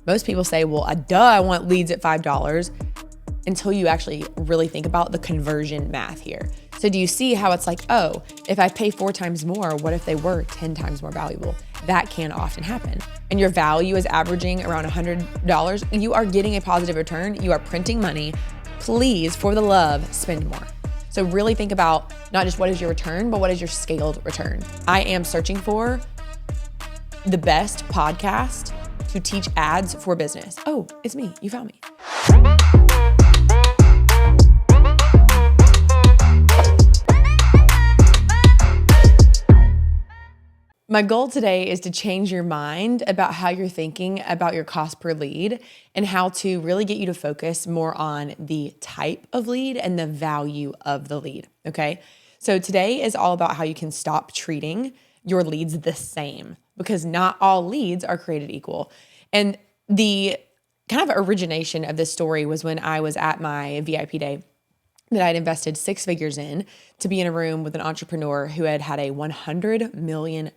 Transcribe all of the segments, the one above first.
Most people say, well, I want leads at $5 until you actually really think about the conversion math here. So do you see how it's like, oh, if I pay 4 times more, what if they were 10 times more valuable? That can often happen. And your value is averaging around $100. You are getting a positive return. You are printing money. Please, for the love, spend more. So really think about not just what is your return, but what is your scaled return. I am searching for the best podcast to teach ads for business. Oh, it's me. You found me. My goal today is to change your mind about how you're thinking about your cost per lead and how to really get you to focus more on the type of lead and the value of the lead, okay? So today is all about how you can stop treating your leads the same because not all leads are created equal. And the kind of origination of this story was when I was at my VIP day that I'd invested 6 figures in to be in a room with an entrepreneur who had a $100 million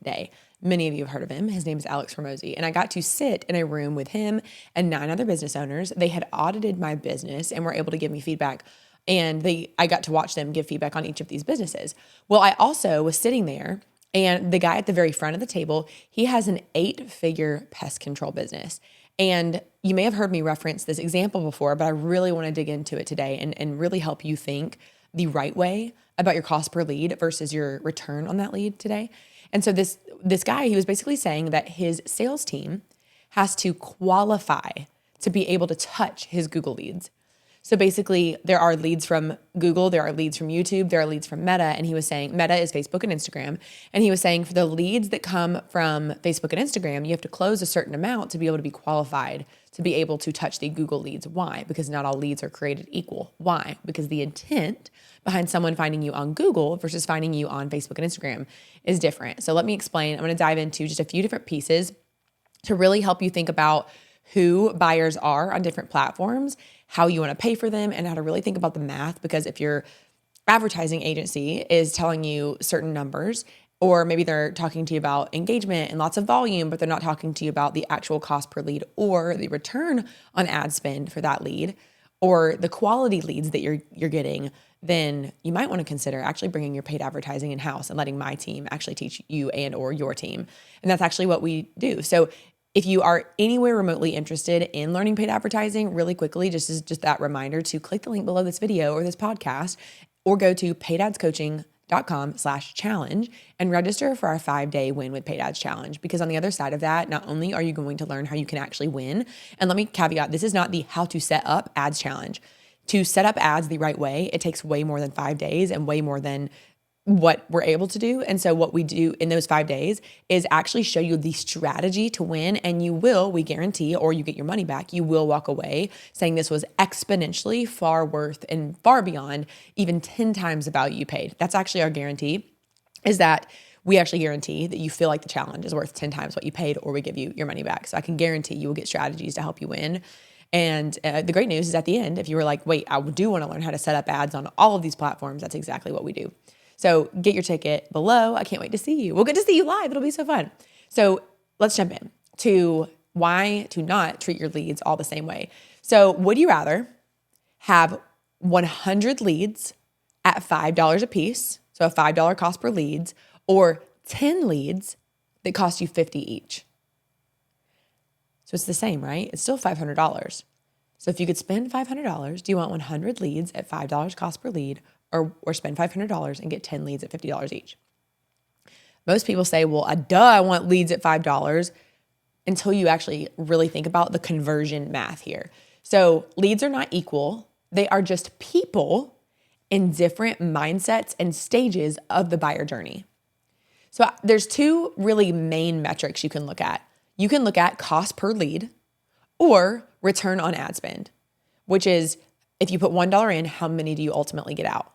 day. Many of you have heard of him. His name is Alex Hormozi. And I got to sit in a room with him and 9 other business owners. They had audited my business and were able to give me feedback. And I got to watch them give feedback on each of these businesses. Well, I also was sitting there, and the guy at the very front of the table, he has an 8-figure pest control business. And you may have heard me reference this example before, but I really want to dig into it today and really help you think the right way about your cost per lead versus your return on that lead today. And so this guy, he was basically saying that his sales team has to qualify to be able to touch his Google leads. So basically, there are leads from Google, there are leads from YouTube, there are leads from Meta. And he was saying, Meta is Facebook and Instagram. And he was saying for the leads that come from Facebook and Instagram, you have to close a certain amount to be able to be qualified to be able to touch the Google leads. Why? Because not all leads are created equal. Why? Because the intent behind someone finding you on Google versus finding you on Facebook and Instagram is different. So let me explain. I'm going to dive into just a few different pieces to really help you think about who buyers are on different platforms, how you want to pay for them, and how to really think about the math. Because if your advertising agency is telling you certain numbers, or maybe they're talking to you about engagement and lots of volume, but they're not talking to you about the actual cost per lead or the return on ad spend for that lead, or the quality leads that you're getting, then you might want to consider actually bringing your paid advertising in-house and letting my team actually teach you and or your team. And that's actually what we do. So if you are anywhere remotely interested in learning paid advertising, really quickly, just that reminder to click the link below this video or this podcast, or go to paidadscoaching.com/challenge and register for our 5-day Win with Paid Ads Challenge. Because on the other side of that, not only are you going to learn how you can actually win, and let me caveat, this is not the how to set up ads challenge. To set up ads the right way, it takes way more than 5 days and way more than what we're able to do. And so what we do in those 5 days is actually show you the strategy to win. And you will, we guarantee, or you get your money back, you will walk away saying this was exponentially far worth and far beyond even 10 times the value you paid. That's actually our guarantee, is that we actually guarantee that you feel like the challenge is worth 10 times what you paid, or we give you your money back. So I can guarantee you will get strategies to help you win. And the great news is at the end, if you were like, wait, I do want to learn how to set up ads on all of these platforms, that's exactly what we do. So get your ticket below. I can't wait to see you. We'll get to see you live. It'll be so fun. So let's jump in to why to not treat your leads all the same way. So would you rather have 100 leads at $5 a piece, so a $5 cost per leads, or 10 leads that cost you $50 each? So it's the same, right? It's still $500. So if you could spend $500, do you want 100 leads at $5 cost per lead, or spend $500 and get 10 leads at $50 each? Most people say, well, I want leads at $5, until you actually really think about the conversion math here. So leads are not equal. They are just people in different mindsets and stages of the buyer journey. So there's 2 really main metrics you can look at. You can look at cost per lead or return on ad spend, which is if you put $1 in, how many do you ultimately get out?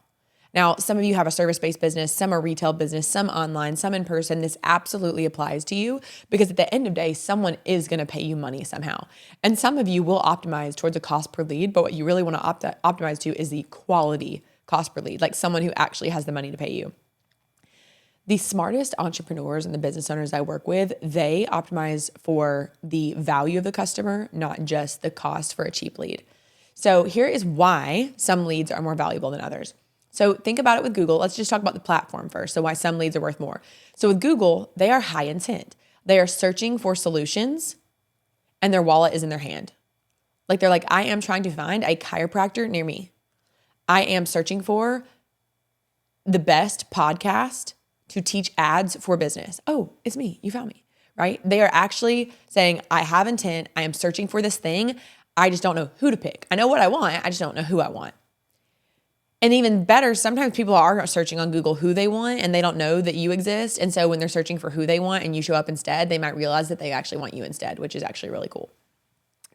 Now, some of you have a service-based business, some are retail business, some online, some in person. This absolutely applies to you because at the end of the day, someone is going to pay you money somehow. And some of you will optimize towards a cost per lead, but what you really want to optimize to is the quality cost per lead, like someone who actually has the money to pay you. The smartest entrepreneurs and the business owners I work with, they optimize for the value of the customer, not just the cost for a cheap lead. So here is why some leads are more valuable than others. So think about it with Google. Let's just talk about the platform first. So why some leads are worth more. So with Google, they are high intent. They are searching for solutions and their wallet is in their hand. Like they're like, I am trying to find a chiropractor near me. I am searching for the best podcast to teach ads for business. Oh, it's me. You found me, right? They are actually saying, I have intent. I am searching for this thing. I just don't know who to pick. I know what I want. I just don't know who I want. And even better, sometimes people are searching on Google who they want and they don't know that you exist. And so when they're searching for who they want and you show up instead, they might realize that they actually want you instead, which is actually really cool.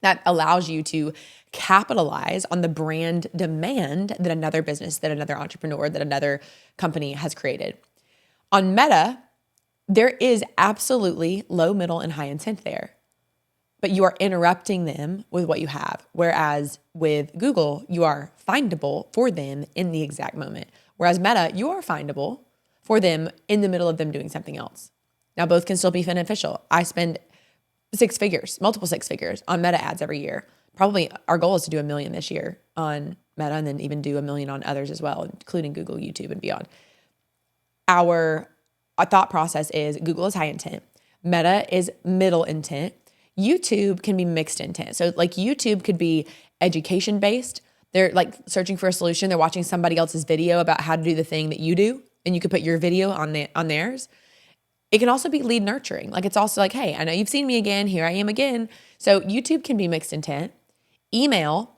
That allows you to capitalize on the brand demand that another business, that another entrepreneur, that another company has created. On Meta, there is absolutely low, middle, and high intent there, but you are interrupting them with what you have. Whereas with Google, you are findable for them in the exact moment. Whereas Meta, you are findable for them in the middle of them doing something else. Now, both can still be beneficial. I spend multiple six figures on Meta ads every year. Probably our goal is to do 1 million this year on Meta and then even do 1 million on others as well, including Google, YouTube, and beyond. Our thought process is Google is high intent. Meta is middle intent. YouTube can be mixed intent. So like YouTube could be education based. They're like searching for a solution. They're watching somebody else's video about how to do the thing that you do. And you could put your video on theirs. It can also be lead nurturing. Like it's also like, hey, I know you've seen me again. Here I am again. So YouTube can be mixed intent. Email,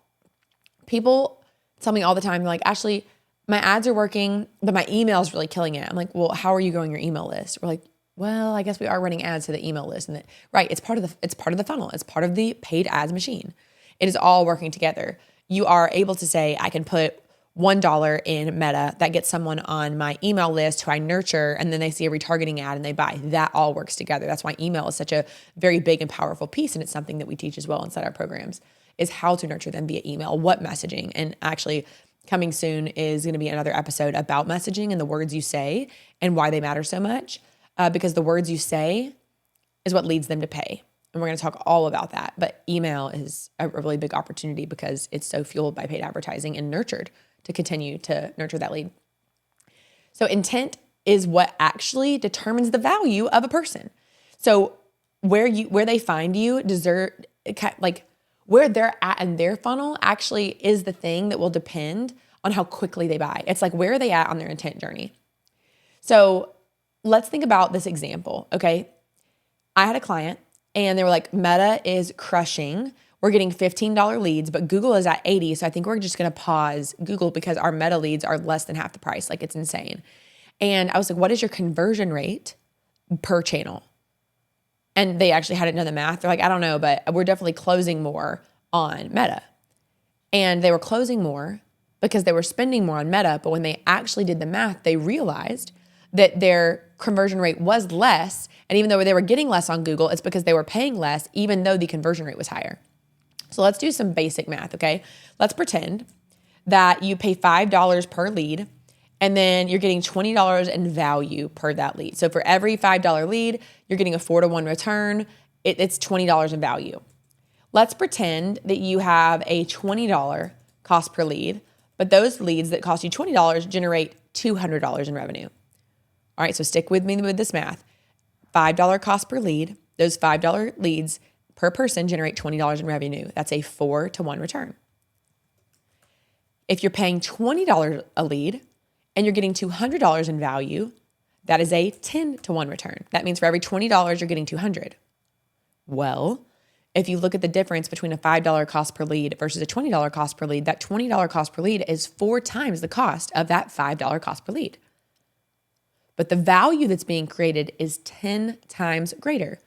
people tell me all the time, like, Ashley, my ads are working, but my email is really killing it. I'm like, well, how are you growing your email list? We're like, well, I guess we are running ads to the email list. And right, it's part of the funnel. It's part of the paid ads machine. It is all working together. You are able to say, I can put $1 in Meta that gets someone on my email list who I nurture, and then they see a retargeting ad and they buy. That all works together. That's why email is such a very big and powerful piece. And it's something that we teach as well inside our programs, is how to nurture them via email, what messaging. And actually coming soon is going to be another episode about messaging and the words you say and why they matter so much. Because the words you say is what leads them to pay. And we're going to talk all about that. But email is a really big opportunity because it's so fueled by paid advertising and nurtured to continue to nurture that lead. So intent is what actually determines the value of a person. So where they find you, where they're at in their funnel actually is the thing that will depend on how quickly they buy. It's like, where are they at on their intent journey? So let's think about this example, okay? I had a client and they were like, Meta is crushing. We're getting $15 leads, but Google is at 80. So I think we're just going to pause Google because our Meta leads are less than half the price. Like it's insane. And I was like, what is your conversion rate per channel? And they actually hadn't done the math. They're like, I don't know, but we're definitely closing more on Meta. And they were closing more because they were spending more on Meta. But when they actually did the math, they realized that their conversion rate was less. And even though they were getting less on Google, it's because they were paying less, even though the conversion rate was higher. So let's do some basic math, okay? Let's pretend that you pay $5 per lead and then you're getting $20 in value per that lead. So for every $5 lead, you're getting a 4-to-1 return. It's $20 in value. Let's pretend that you have a $20 cost per lead, but those leads that cost you $20 generate $200 in revenue. All right, so stick with me with this math. $5 cost per lead. Those $5 leads per person generate $20 in revenue. That's a 4-to-1 return. If you're paying $20 a lead and you're getting $200 in value, that is a 10-to-1 return. That means for every $20, you're getting $200. Well, if you look at the difference between a $5 cost per lead versus a $20 cost per lead, that $20 cost per lead is 4 times the cost of that $5 cost per lead. But the value that's being created is 10 times greater.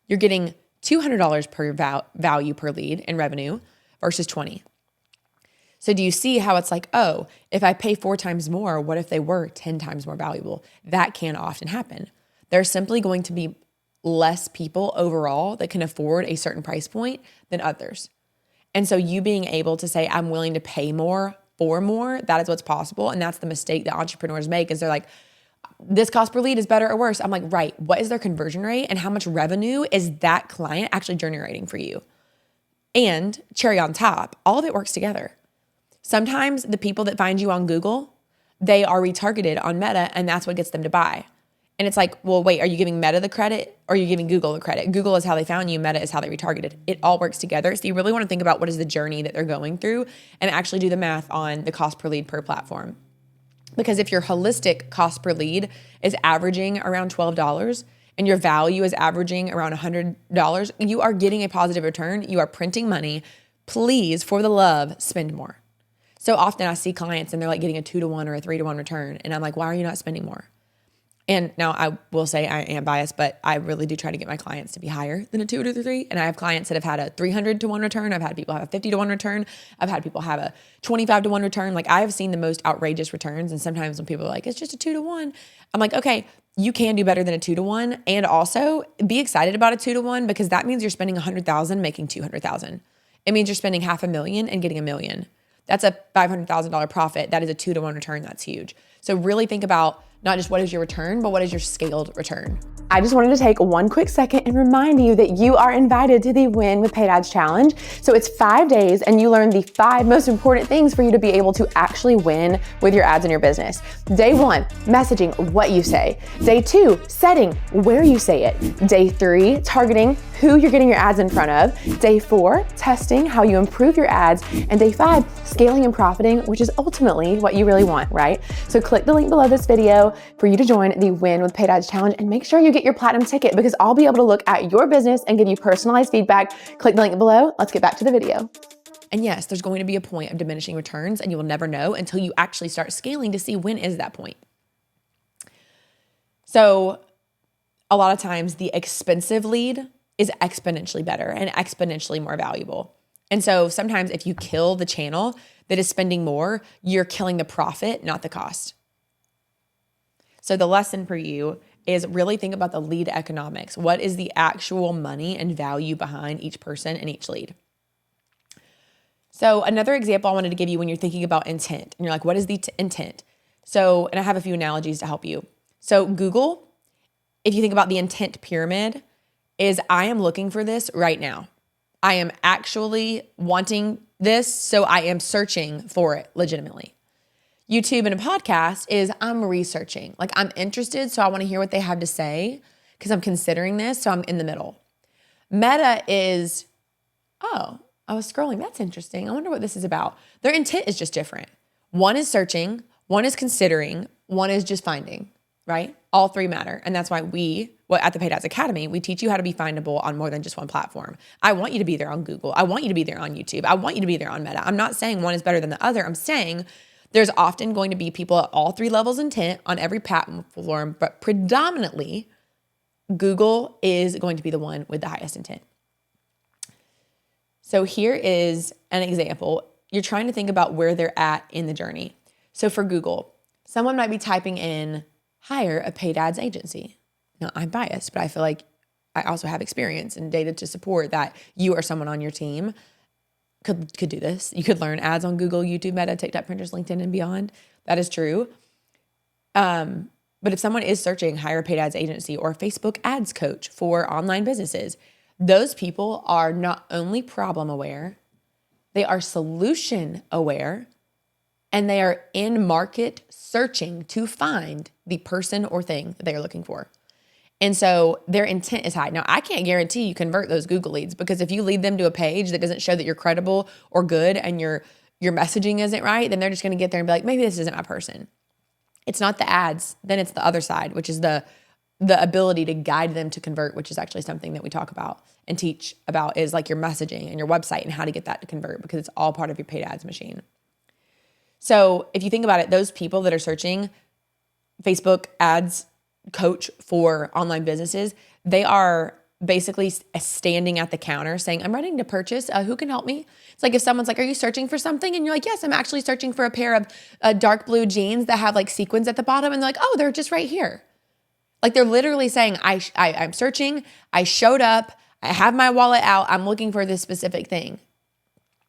You're getting $200 per value per lead in revenue versus 20. So do you see how it's like, oh, if I pay 4 times more, what if they were 10 times more valuable? That can often happen. There's simply going to be less people overall that can afford a certain price point than others. And so you being able to say, I'm willing to pay more for more, that is what's possible. And that's the mistake that entrepreneurs make, is they're like, this cost per lead is better or worse. I'm like, right, what is their conversion rate and how much revenue is that client actually generating for you? And cherry on top, all of it works together. Sometimes the people that find you on Google, they are retargeted on Meta, and that's what gets them to buy. And it's like, well, wait, are you giving Meta the credit or are you giving Google the credit? Google is how they found you. Meta is how they retargeted. It all works together. So you really want to think about what is the journey that they're going through and actually do the math on the cost per lead per platform. Because if your holistic cost per lead is averaging around $12 and your value is averaging around $100, you are getting a positive return. You are printing money. Please, for the love, spend more. So often I see clients and they're like getting a 2-to-1 or a 3-to-1 return. And I'm like, why are you not spending more? And now I will say I am biased, but I really do try to get my clients to be higher than a 2 to 3. And I have clients that have had a 300-to-1 return. I've had people have a 50-to-1 return. I've had people have a 25-to-1 return. Like I have seen the most outrageous returns. And sometimes when people are like, it's just a 2-to-1, I'm like, okay, you can do better than a 2-to-1. And also be excited about a 2-to-1 because that means you're spending $100,000 making $200,000. It means you're spending $500,000 and getting $1 million. That's a $500,000 profit. That is a 2-to-1 return. That's huge. So really think about not just what is your return, but what is your scaled return. I just wanted to take one quick second and remind you that you are invited to the Win with Paid Ads Challenge. So it's 5 days and you learn the 5 most important things for you to be able to actually win with your ads in your business. Day 1, messaging what you say. Day 2, setting where you say it. Day 3, targeting who you're getting your ads in front of. Day 4, testing how you improve your ads. And day 5, scaling and profiting, which is ultimately what you really want, right? So click the link below this video for you to join the Win with Paid Ads Challenge and make sure you get your platinum ticket because I'll be able to look at your business and give you personalized feedback. Click the link below. Let's get back to the video. And yes, there's going to be a point of diminishing returns and you will never know until you actually start scaling to see when is that point. So a lot of times the expensive lead is exponentially better and exponentially more valuable. And so sometimes if you kill the channel that is spending more, you're killing the profit, not the cost. So the lesson for you is really think about the lead economics. What is the actual money and value behind each person and each lead? So another example I wanted to give you when you're thinking about intent, and you're like, what is the intent? So, and I have a few analogies to help you. So Google, if you think about the intent pyramid, is I am looking for this right now. I am actually wanting this, so I am searching for it legitimately. YouTube and a podcast is I'm researching. Like I'm interested, so I want to hear what they have to say because I'm considering this, so I'm in the middle. Meta is, oh, I was scrolling. That's interesting. I wonder what this is about. Their intent is just different. One is searching, one is considering, one is just finding, right? All 3 matter. And that's why at the Paid Ads Academy, we teach you how to be findable on more than just one platform. I want you to be there on Google. I want you to be there on YouTube. I want you to be there on Meta. I'm not saying one is better than the other. I'm saying there's often going to be people at all 3 levels intent on every platform, but predominantly Google is going to be the one with the highest intent. So here is an example. You're trying to think about where they're at in the journey. So for Google, someone might be typing in, hire a paid ads agency. Now I'm biased, but I feel like I also have experience and data to support that you or someone on your team could do this. You could learn ads on Google, YouTube, Meta, TikTok, Pinterest, LinkedIn, and beyond. That is true. But if someone is searching hire a paid ads agency or Facebook ads coach for online businesses, those people are not only problem aware, they are solution aware, and they are in market searching to find the person or thing that they are looking for. And so their intent is high. Now, I can't guarantee you convert those Google leads because if you lead them to a page that doesn't show that you're credible or good and your messaging isn't right, then they're just going to get there and be like, maybe this isn't my person. It's not the ads. Then it's the other side, which is the ability to guide them to convert, which is actually something that we talk about and teach about is like your messaging and your website and how to get that to convert because it's all part of your paid ads machine. So if you think about it, those people that are searching Facebook ads coach for online businesses, they are basically standing at the counter saying, I'm ready to purchase. Who can help me? It's like if someone's like, are you searching for something? And you're like, yes, I'm actually searching for a pair of dark blue jeans that have like sequins at the bottom. And they're like, oh, they're just right here. Like they're literally saying, I'm searching. I showed up. I have my wallet out. I'm looking for this specific thing,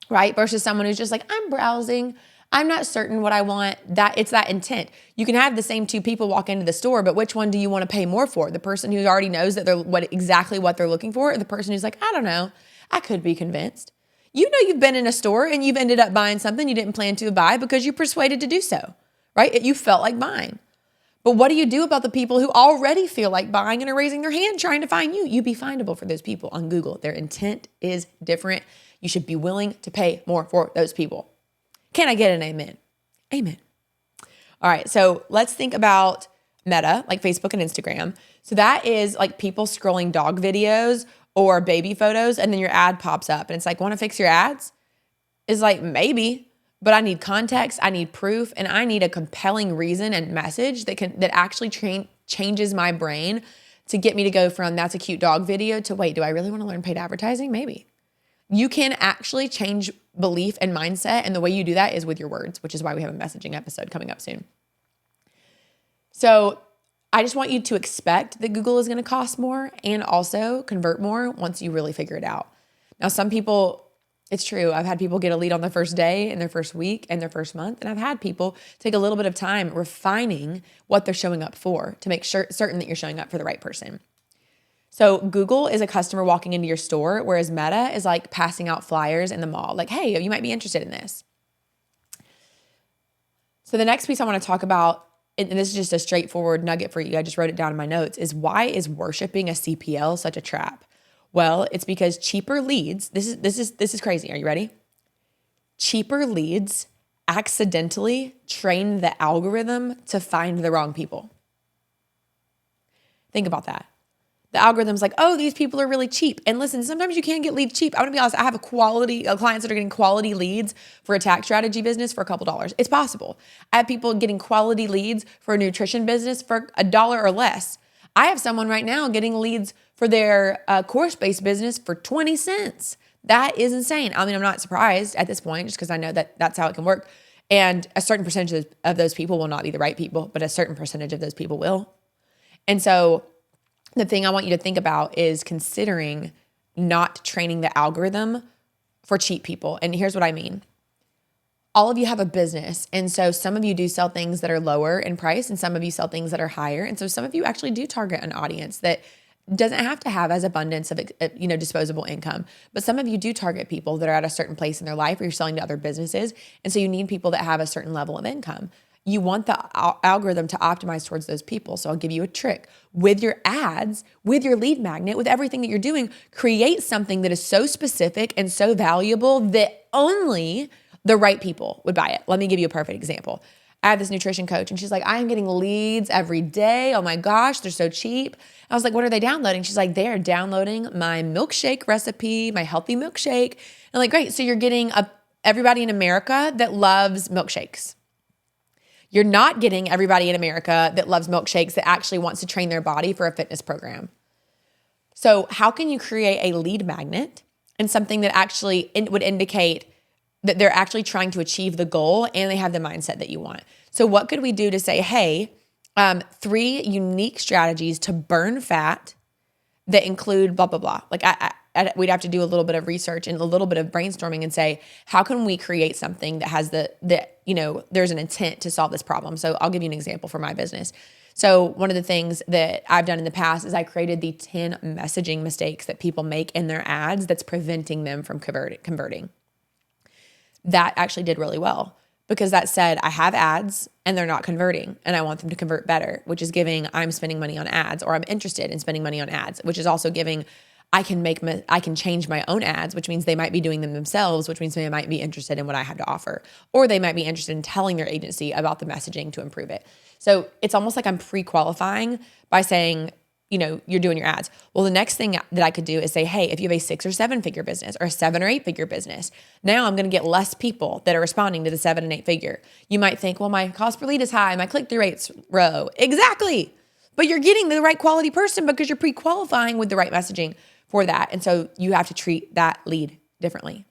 right? Versus someone who's just like, I'm browsing. I'm not certain what I want. That it's that intent. You can have the same two people walk into the store, but which one do you want to pay more for? The person who already knows that they're exactly what they're looking for, or the person who's like, I don't know, I could be convinced. You know, you've been in a store and you've ended up buying something you didn't plan to buy because you're persuaded to do so, right? You felt like buying. But what do you do about the people who already feel like buying and are raising their hand trying to find you? You be findable for those people on Google. Their intent is different. You should be willing to pay more for those people. Can I get an amen? Amen. All right, so let's think about Meta, like Facebook and Instagram. So that is like people scrolling dog videos or baby photos, and then your ad pops up. And it's like, want to fix your ads? It's like, maybe, but I need context, I need proof, and I need a compelling reason and message that actually changes my brain to get me to go from that's a cute dog video to, wait, do I really want to learn paid advertising? Maybe. You can actually change belief and mindset, and the way you do that is with your words, which is why we have a messaging episode coming up soon. So I just want you to expect that Google is going to cost more and also convert more once you really figure it out. Now, some people, it's true, I've had people get a lead on their first day and their first week and their first month, and I've had people take a little bit of time refining what they're showing up for to make certain that you're showing up for the right person. So Google is a customer walking into your store, whereas Meta is like passing out flyers in the mall. Like, hey, you might be interested in this. So the next piece I want to talk about, and this is just a straightforward nugget for you, I just wrote it down in my notes, is why is worshiping a CPL such a trap? Well, it's because cheaper leads, this is crazy. Are you ready? Cheaper leads accidentally train the algorithm to find the wrong people. Think about that. The algorithm's like, oh, these people are really cheap. And listen, sometimes you can get leads cheap. I'm gonna be honest, I have clients that are getting quality leads for a tax strategy business for a couple dollars. It's possible. I have people getting quality leads for a nutrition business for $1 or less. I have someone right now getting leads for their course-based business for 20 cents. That is insane. I mean, I'm not surprised at this point just because I know that that's how it can work. And a certain percentage of those people will not be the right people, but a certain percentage of those people will. And so the thing I want you to think about is considering not training the algorithm for cheap people. And here's what I mean. All of you have a business. And so some of you do sell things that are lower in price and some of you sell things that are higher. And so some of you actually do target an audience that doesn't have to have as abundance of disposable income. But some of you do target people that are at a certain place in their life where you're selling to other businesses. And so you need people that have a certain level of income. You want the algorithm to optimize towards those people. So I'll give you a trick. With your ads, with your lead magnet, with everything that you're doing, create something that is so specific and so valuable that only the right people would buy it. Let me give you a perfect example. I have this nutrition coach and she's like, I am getting leads every day. Oh my gosh, they're so cheap. I was like, what are they downloading? She's like, they are downloading my milkshake recipe, my healthy milkshake. And I'm like, great. So you're getting everybody in America that loves milkshakes. You're not getting everybody in America that loves milkshakes that actually wants to train their body for a fitness program. So how can you create a lead magnet and something that actually would indicate that they're actually trying to achieve the goal and they have the mindset that you want? So what could we do to say, hey, 3 unique strategies to burn fat that include blah, blah, blah. Like we'd have to do a little bit of research and a little bit of brainstorming and say, how can we create something that has there's an intent to solve this problem? So I'll give you an example for my business. So one of the things that I've done in the past is I created the 10 messaging mistakes that people make in their ads that's preventing them from converting. That actually did really well because that said, I have ads and they're not converting and I want them to convert better, which is giving I'm spending money on ads, or I'm interested in spending money on ads, which is also giving I can change my own ads, which means they might be doing them themselves, which means they might be interested in what I have to offer, or they might be interested in telling their agency about the messaging to improve it. So it's almost like I'm pre-qualifying by saying, you're doing your ads. Well, the next thing that I could do is say, hey, if you have a 6 or 7 figure business or a 7 or 8 figure business, now I'm going to get less people that are responding to the 7 and 8 figure. You might think, well, my cost per lead is high, my click-through rate's low. Exactly. But you're getting the right quality person because you're pre-qualifying with the right messaging for that. And so you have to treat that lead differently.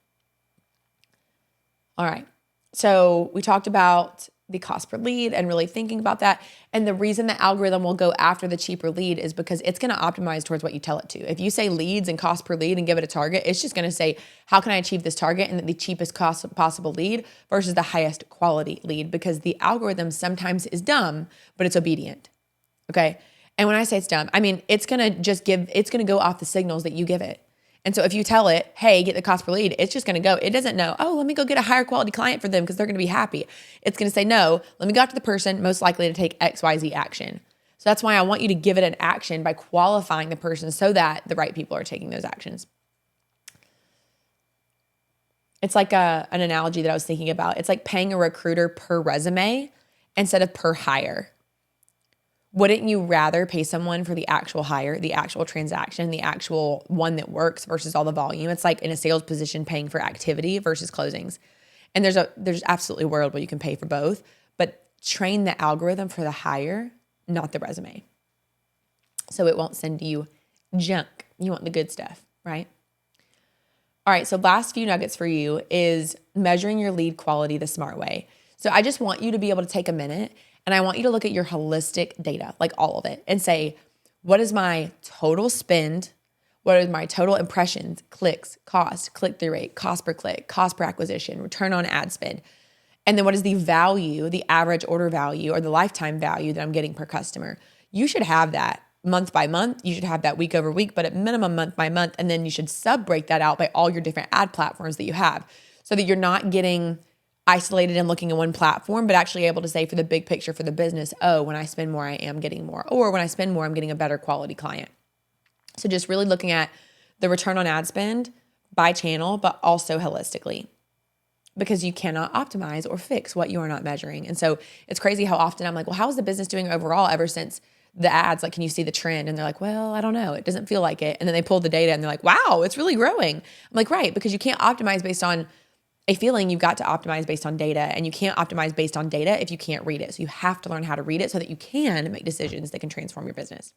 All right. So we talked about the cost per lead and really thinking about that. And the reason the algorithm will go after the cheaper lead is because it's going to optimize towards what you tell it to. If you say leads and cost per lead and give it a target, it's just going to say, how can I achieve this target and the cheapest cost possible lead versus the highest quality lead? Because the algorithm sometimes is dumb, but it's obedient. Okay. And when I say it's dumb, I mean, it's going to go off the signals that you give it. And so if you tell it, hey, get the cost per lead, it's just going to go. It doesn't know, oh, let me go get a higher quality client for them because they're going to be happy. It's going to say, no, let me go after the person most likely to take XYZ action. So that's why I want you to give it an action by qualifying the person so that the right people are taking those actions. It's like an analogy that I was thinking about. It's like paying a recruiter per resume instead of per hire. Wouldn't you rather pay someone for the actual hire, the actual transaction, the actual one that works versus all the volume? It's like in a sales position paying for activity versus closings. And there's absolutely a world where you can pay for both, but train the algorithm for the hire, not the resume. So it won't send you junk. You want the good stuff, right? All right, so last few nuggets for you is measuring your lead quality the smart way. So I just want you to be able to take a minute and I want you to look at your holistic data, like all of it, and say, what is my total spend? What are my total impressions, clicks, cost, click-through rate, cost per click, cost per acquisition, return on ad spend? And then what is the value, the average order value or the lifetime value that I'm getting per customer? You should have that month by month. You should have that week over week, but at minimum month by month. And then you should break that out by all your different ad platforms that you have so that you're not getting isolated and looking at one platform, but actually able to say for the big picture for the business, oh, when I spend more, I am getting more. Or when I spend more, I'm getting a better quality client. So just really looking at the return on ad spend by channel, but also holistically, because you cannot optimize or fix what you are not measuring. And so it's crazy how often I'm like, well, how is the business doing overall ever since the ads? Like, can you see the trend? And they're like, well, I don't know. It doesn't feel like it. And then they pull the data and they're like, wow, it's really growing. I'm like, right, because you can't optimize based on a feeling. You've got to optimize based on data, and you can't optimize based on data if you can't read it. So you have to learn how to read it so that you can make decisions that can transform your business.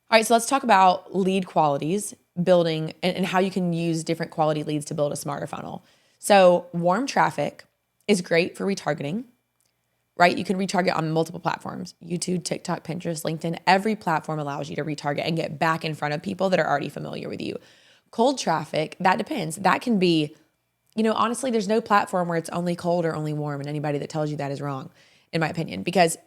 All right, so let's talk about lead qualities, building, and how you can use different quality leads to build a smarter funnel. So warm traffic is great for retargeting, right? You can retarget on multiple platforms: YouTube, TikTok, Pinterest, LinkedIn. Every platform allows you to retarget and get back in front of people that are already familiar with you. Cold traffic, that depends. That can be, honestly, there's no platform where it's only cold or only warm, and anybody that tells you that is wrong, in my opinion, because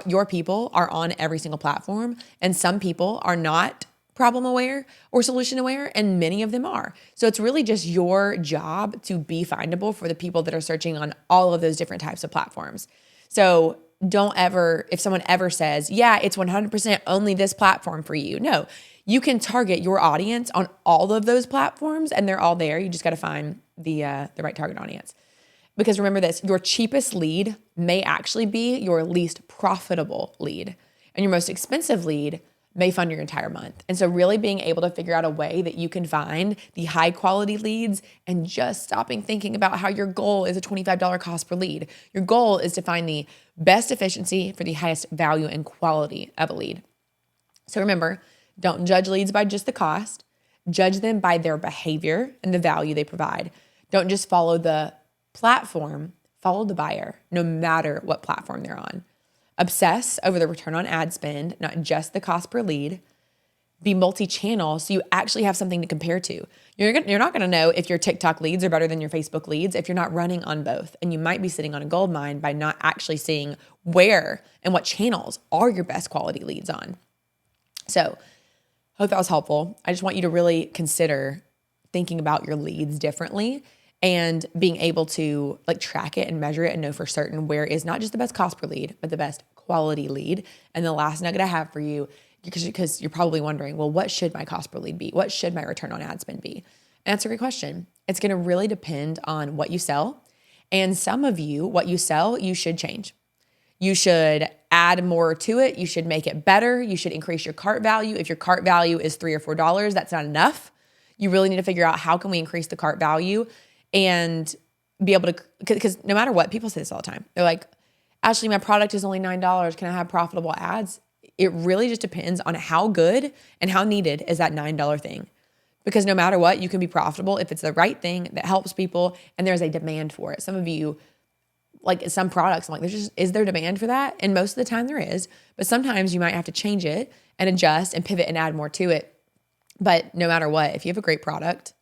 your people are on every single platform, and some people are not problem aware or solution aware, and many of them are. So it's really just your job to be findable for the people that are searching on all of those different types of platforms. So if someone ever says, yeah, it's 100% only this platform for you. No, you can target your audience on all of those platforms and they're all there. You just got to find the right target audience. Because remember this, your cheapest lead may actually be your least profitable lead, and your most expensive lead may fund your entire month. And so really being able to figure out a way that you can find the high quality leads and just stopping thinking about how your goal is a $25 cost per lead. Your goal is to find the best efficiency for the highest value and quality of a lead. So remember, don't judge leads by just the cost. Judge them by their behavior and the value they provide. Don't just follow the platform, follow the buyer, no matter what platform they're on. Obsess over the return on ad spend, not just the cost per lead. Be multi-channel so you actually have something to compare to. You're not going to know if your TikTok leads are better than your Facebook leads if you're not running on both. And you might be sitting on a gold mine by not actually seeing where and what channels are your best quality leads on. So I hope that was helpful. I just want you to really consider thinking about your leads differently and being able to track it and measure it and know for certain where is not just the best cost per lead, but the best quality lead. And the last nugget I have for you, because you're probably wondering, well, what should my cost per lead be? What should my return on ad spend be? And that's a great question. It's going to really depend on what you sell. And some of you, what you sell, you should change. You should add more to it. You should make it better. You should increase your cart value. If your cart value is $3 or $4, that's not enough. You really need to figure out how can we increase the cart value and be able to, because no matter what, people say this all the time. They're like, Ashley, my product is only $9. Can I have profitable ads? It really just depends on how good and how needed is that $9 thing. Because no matter what, you can be profitable if it's the right thing that helps people and there's a demand for it. Some of you like some products, I'm like, is there demand for that? And most of the time there is, but sometimes you might have to change it and adjust and pivot and add more to it. But no matter what, if you have a great product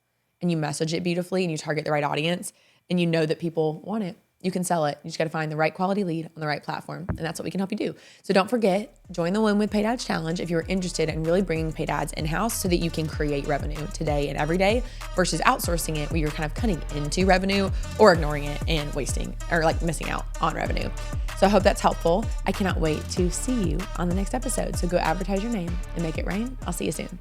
and you message it beautifully and you target the right audience and you know that people want it, you can sell it. You just got to find the right quality lead on the right platform. And that's what we can help you do. So don't forget, join the Win with Paid Ads Challenge if you're interested in really bringing paid ads in-house so that you can create revenue today and every day versus outsourcing it where you're kind of cutting into revenue or ignoring it and wasting or like missing out on revenue. So I hope that's helpful. I cannot wait to see you on the next episode. So go advertise your name and make it rain. I'll see you soon.